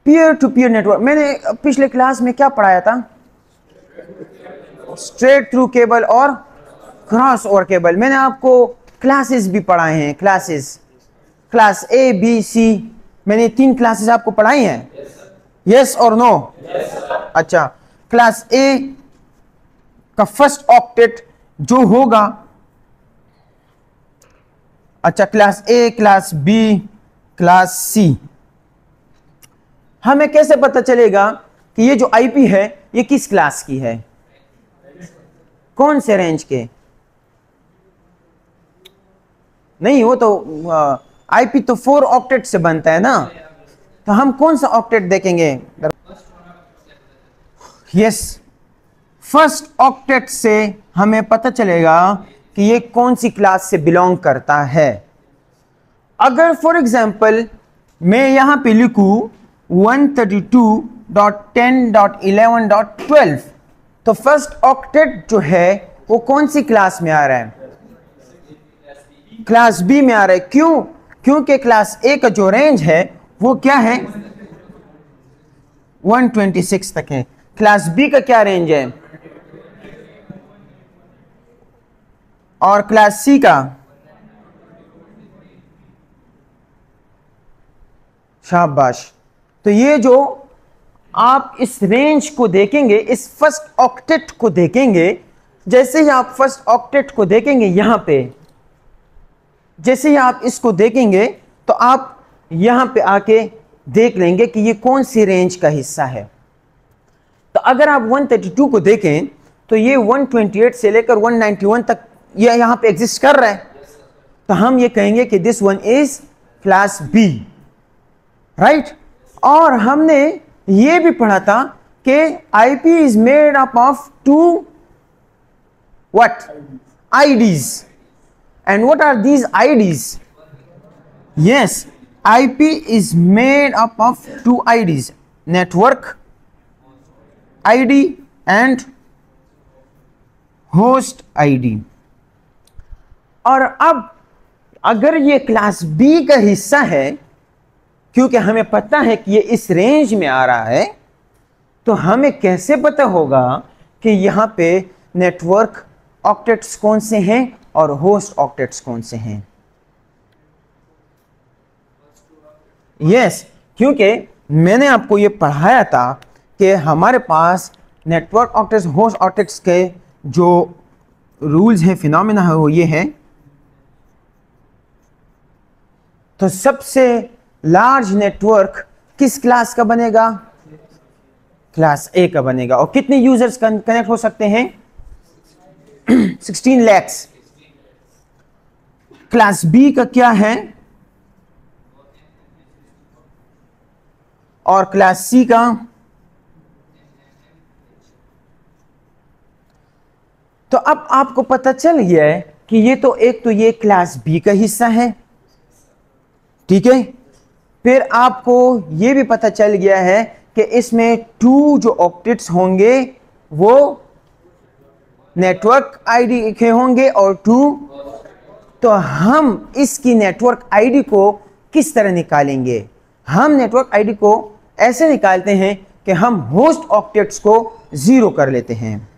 Peer to peer network, मैंने पिछले class में क्या पढ़ाया था? स्ट्रेट थ्रू केबल और क्रॉस ओवर केबल। मैंने आपको क्लासेस भी पढ़ाए हैं, classes, class A B C, मैंने 3 क्लासेस आपको पढ़ाई हैं। यस और नो? अच्छा, क्लास ए का फर्स्ट ऑक्टेट जो होगा, अच्छा class A, class B, class C, हमें कैसे पता चलेगा कि ये जो आईपी है ये किस क्लास की है, कौन से रेंज के? नहीं, वो तो आईपी तो 4 ऑक्टेट से बनता है ना, तो हम कौन सा ऑक्टेट देखेंगे? यस, फर्स्ट ऑक्टेट से हमें पता चलेगा कि ये कौन सी क्लास से बिलोंग करता है। अगर फॉर एग्जांपल मैं यहां पे लिखूं 132.10.11.12, तो फर्स्ट ऑक्टेट जो है वो कौन सी क्लास में आ रहा है? क्लास बी में आ रहा है। क्यों? क्योंकि क्लास ए का जो रेंज है वो क्या है? 126 तक है। क्लास बी का क्या रेंज है? और क्लास सी का? शाबाश। तो ये जो आप इस रेंज को देखेंगे, इस फर्स्ट ऑक्टेट को देखेंगे, जैसे ही आप फर्स्ट ऑक्टेट को देखेंगे यहां पे, जैसे ही आप इसको देखेंगे तो आप यहां पे आके देख लेंगे कि ये कौन सी रेंज का हिस्सा है। तो अगर आप 132 को देखें तो ये 128 से लेकर 191 तक ये यहां पे एग्जिस्ट कर रहा है, तो हम ये कहेंगे कि this one is class B, right. और हमने ये भी पढ़ा था कि IP is made up of 2 what? IDs. And what are these IDs? Yes, IP is made up of 2 IDs, network ID and host ID. और अब अगर ये क्लास B का हिस्सा है, क्योंकि हमें पता है कि ये इस रेंज में आ रहा है, तो हमें कैसे पता होगा कि यहां पे नेटवर्क ऑक्टेट्स कौन से हैं और होस्ट ऑक्टेट्स कौन से हैं? यस, क्योंकि मैंने आपको ये पढ़ाया था कि हमारे पास नेटवर्क ऑक्टेट्स, होस्ट ऑक्टेट्स के जो रूल्स हैं, फिनोमेना है, वो ये है। तो सबसे लार्ज नेटवर्क किस क्लास का बनेगा? क्लास ए का बनेगा। और कितने यूजर्स कनेक्ट हो सकते हैं? 16 lakhs। क्लास बी का क्या है और क्लास सी का? तो अब आपको पता चल गया है कि ये तो एक तो ये क्लास बी का हिस्सा है, ठीक है। फिर आपको ये भी पता चल गया है कि इसमें 2 जो ऑक्टेट्स होंगे वो नेटवर्क आईडी के होंगे और 2, तो हम इसकी नेटवर्क आईडी को किस तरह निकालेंगे? हम नेटवर्क आईडी को ऐसे निकालते हैं कि हम होस्ट ऑक्टेट्स को 0 कर लेते हैं।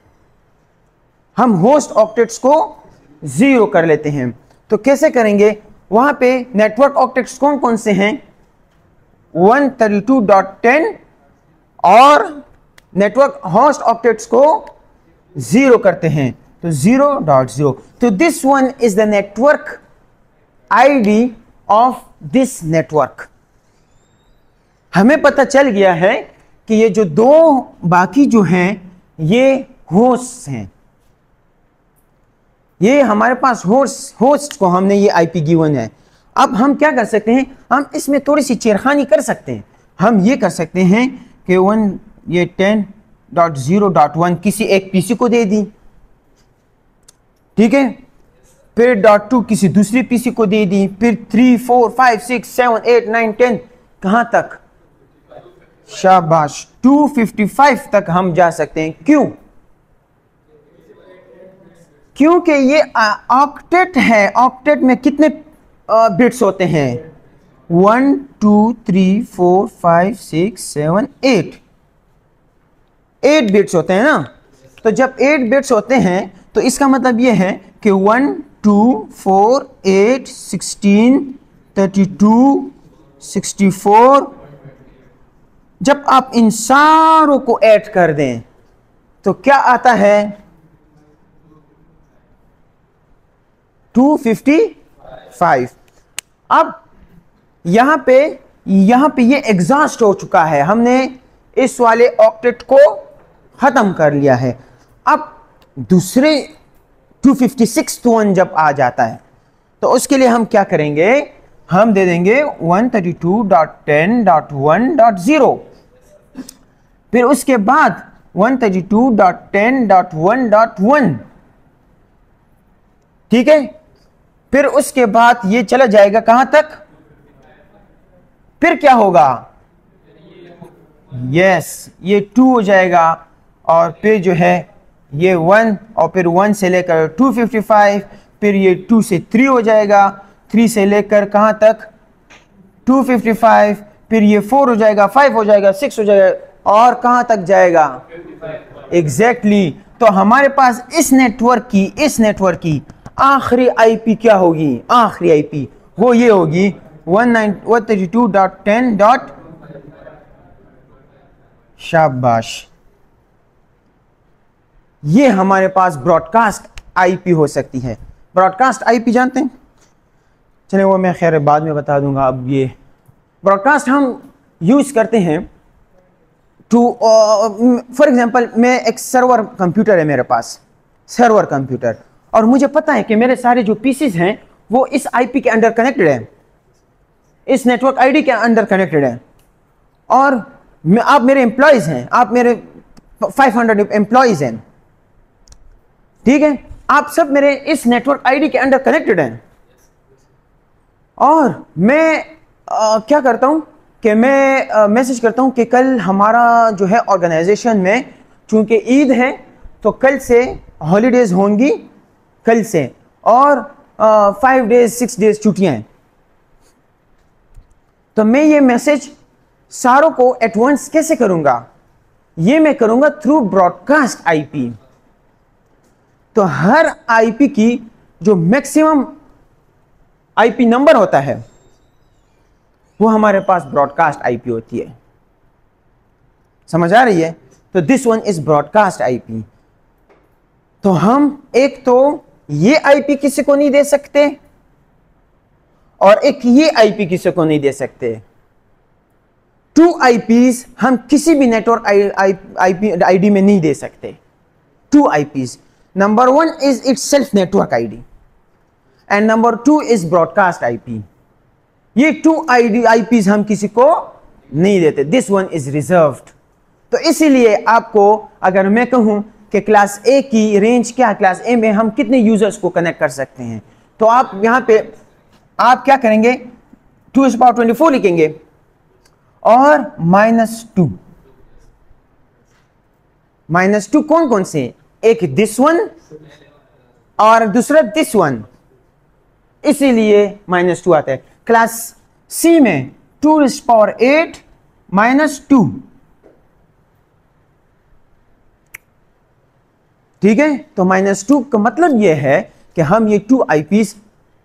हम होस्ट ऑक्टेट्स को 0 कर लेते हैं। तो कैसे करेंगे? वहां पे नेटवर्क ऑक्टेट्स कौन कौन से हैं? 132.10 और नेटवर्क होस्ट ऑक्टेट्स को 0 करते हैं, तो 0.0। तो this one is the network ID of this network. हमें पता चल गया है कि ये जो 2 बाकी जो हैं ये होस्ट हैं। ये हमारे पास होस्ट को हमने ये आईपी गिवन है। अब हम क्या कर सकते हैं? हम इसमें थोड़ी सी छेड़खानी कर सकते हैं। हम ये कर सकते हैं कि 10.0.1 किसी एक पीसी को दे दी, ठीक है। फिर .2 किसी दूसरी पीसी को दे दी, फिर 3, 4, 5, 6, 7, 8, 9, 10 कहां तक? शाबाश, 255 तक हम जा सकते हैं। क्यों? क्योंकि ये ऑक्टेट है। ऑक्टेट में कितने बिट्स होते हैं? 1 2 3 4 5 6 7 8 बिट्स होते हैं ना। तो जब 8 बिट्स होते हैं तो इसका मतलब ये है कि 1 2 4 8 16 32 64, जब आप इन सारों को ऐड कर दें तो क्या आता है 255। अब यहां पे ये एग्जॉस्ट हो चुका है, हमने इस वाले ऑक्टेट को खत्म कर लिया है। अब दूसरे 256 वन जब आ जाता है तो उसके लिए हम क्या करेंगे, हम दे देंगे 132.10.1.0, फिर उसके बाद 132.10.1.1, ठीक है। फिर उसके बाद ये चला जाएगा कहां तक, फिर क्या होगा, यस ये 2 हो जाएगा और फिर जो है ये 1 और फिर 1 से लेकर 255, फिर ये 2 से 3 हो जाएगा, 3 से लेकर कहां तक 255, फिर ये 4 हो जाएगा, 5 हो जाएगा, 6 हो जाएगा और कहां तक जाएगा एग्जैक्टली। तो हमारे पास इस नेटवर्क की आखिरी आईपी क्या होगी, आखिरी आईपी वो ये होगी 132.10. शाबाश, ये हमारे पास ब्रॉडकास्ट आईपी हो सकती है। ब्रॉडकास्ट आईपी जानते हैं, चलिए वो मैं खैर बाद में बता दूंगा। अब ये ब्रॉडकास्ट हम यूज करते हैं टू, फॉर एग्जांपल मैं एक सर्वर कंप्यूटर है मेरे पास, सर्वर कंप्यूटर, और मुझे पता है कि मेरे सारे जो पीसीज हैं वो इस आईपी के अंडर कनेक्टेड है, इस नेटवर्क आईडी के अंडर कनेक्टेड है, और आप मेरे एम्प्लॉयज हैं, आप मेरे 500 एम्प्लॉयज हैं, ठीक है, आप सब मेरे इस नेटवर्क आईडी के अंडर कनेक्टेड हैं। और मैं क्या करता हूं कि मैं मैसेज करता हूं कि कल हमारा जो है ऑर्गेनाइजेशन में चूंकि ईद है तो कल से हॉलीडेज होंगी, कल से, और 5 डेज 6 डेज छुट्टियां हैं। तो मैं ये मैसेज सारों को एट वंस कैसे करूंगा, ये मैं करूंगा थ्रू ब्रॉडकास्ट आईपी। तो हर आईपी की जो मैक्सिमम आईपी नंबर होता है वो हमारे पास ब्रॉडकास्ट आईपी होती है, समझ आ रही है। तो this one is broadcast IP. तो हम एक तो ये आईपी किसी को नहीं दे सकते और एक ये आईपी किसी को नहीं दे सकते। 2 आईपीज हम किसी भी नेटवर्क आईडी में नहीं दे सकते। 2 IPs, number 1 is itself network ID and number 2 is broadcast IP. ये 2 आईपीज हम किसी को नहीं देते, दिस वन इज रिजर्व्ड। तो इसीलिए आपको अगर मैं कहूं कि क्लास ए की रेंज क्या, क्लास ए में हम कितने यूजर्स को कनेक्ट कर सकते हैं, तो आप यहां पे आप क्या करेंगे, 2^24 लिखेंगे और -2। -2 कौन कौन से, एक दिस वन और दूसरा दिस वन, इसीलिए -2 आता है। क्लास सी में 2^8 -2, ठीक है। तो -2 का मतलब यह है कि हम ये 2 आईपीज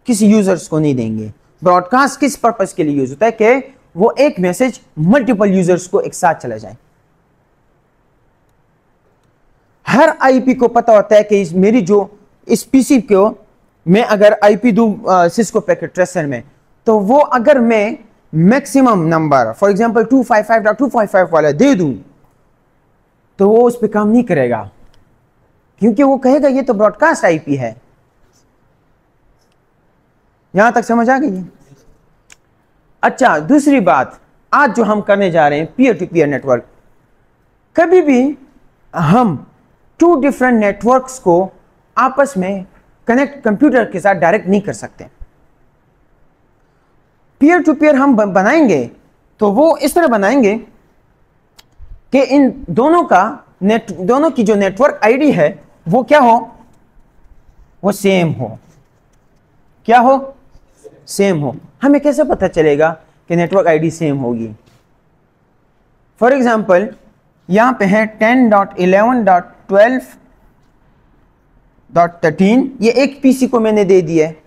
किसी यूजर्स को नहीं देंगे। ब्रॉडकास्ट किस पर्पस के लिए यूज होता है कि वो एक मैसेज मल्टीपल यूजर्स को एक साथ चला जाए। हर आईपी को पता होता है कि मेरी जो इस पीसी को मैं अगर आईपी दूं सिस्को पैकेट ट्रेसर में, तो वो अगर मैं मैक्सिमम नंबर फॉर एग्जांपल 255.255 वाला दे दूं तो वो उस पर काम नहीं करेगा, क्योंकि वो कहेगा ये तो ब्रॉडकास्ट आईपी है। यहां तक समझ आ गई? अच्छा, दूसरी बात आज जो हम करने जा रहे हैं पीयर टू पीयर नेटवर्क। कभी भी हम 2 डिफरेंट नेटवर्क्स को आपस में कनेक्ट कंप्यूटर के साथ डायरेक्ट नहीं कर सकते। पीयर टू पीयर हम बनाएंगे तो वो इस तरह बनाएंगे कि इन दोनों की जो नेटवर्क आईडी है वो क्या हो, वो सेम हो। क्या हो? सेम हो। हमें कैसे पता चलेगा कि नेटवर्क आईडी सेम होगी। फॉर एग्जांपल यहां पे है 10.11.12.13, ये एक पीसी को मैंने दे दिया है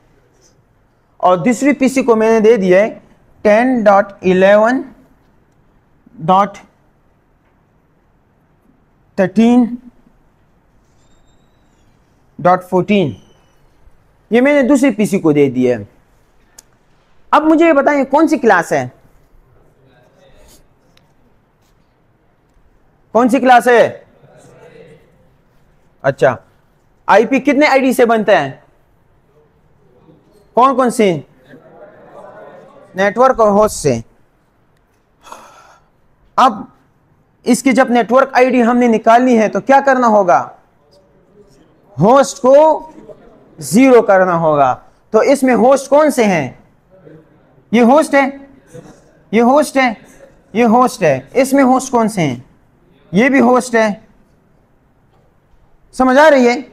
और दूसरी पीसी को मैंने दे दिया है 10.11.13.14, ये मैंने दूसरी पीसी को दे दिया है। अब मुझे ये बताइए कौन सी क्लास है, कौन सी क्लास है? अच्छा, आईपी कितने आईडी से बनता है? कौन कौन से? नेटवर्क और होस्ट से। अब इसकी जब नेटवर्क आईडी हमने निकालनी है तो क्या करना होगा? होस्ट को 0 करना होगा। तो इसमें होस्ट कौन से हैं? ये होस्ट है, ये होस्ट है, ये होस्ट है। इसमें होस्ट कौन से हैं? ये भी होस्ट है। समझ आ रही है?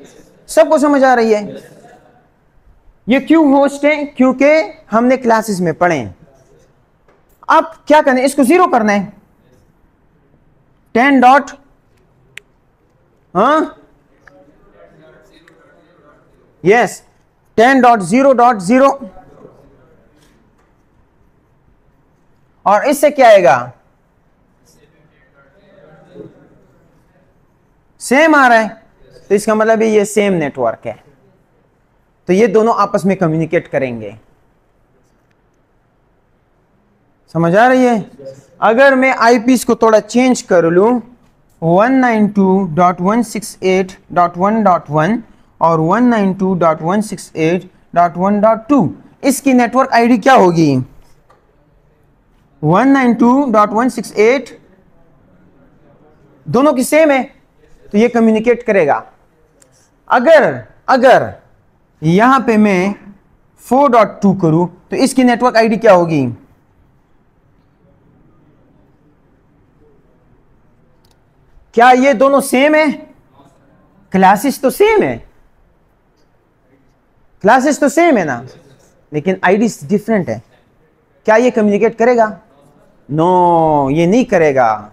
सबको समझ आ रही है? ये क्यों होस्ट है? क्योंकि हमने क्लासेस में पढ़े। अब क्या करना है? इसको 0 करना है। 10 डॉट यस 10.0.0 और इससे क्या आएगा? सेम आ रहा है, तो इसका मतलब ये सेम नेटवर्क है। तो ये दोनों आपस में कम्युनिकेट करेंगे। समझ आ रही है? अगर मैं आईपीस को थोड़ा चेंज कर लूं 192.168.1.1 और 192.168.1.2, इसकी नेटवर्क आईडी क्या होगी? 192.168 दोनों की सेम है, तो ये कम्युनिकेट करेगा। अगर यहां पे मैं 4.2 करूं तो इसकी नेटवर्क आईडी क्या होगी? क्या ये दोनों सेम है? क्लासेस तो सेम है, क्लासेस तो सेम है ना, लेकिन आईडी डिफरेंट है। क्या ये कम्युनिकेट करेगा? नो, ये नहीं करेगा।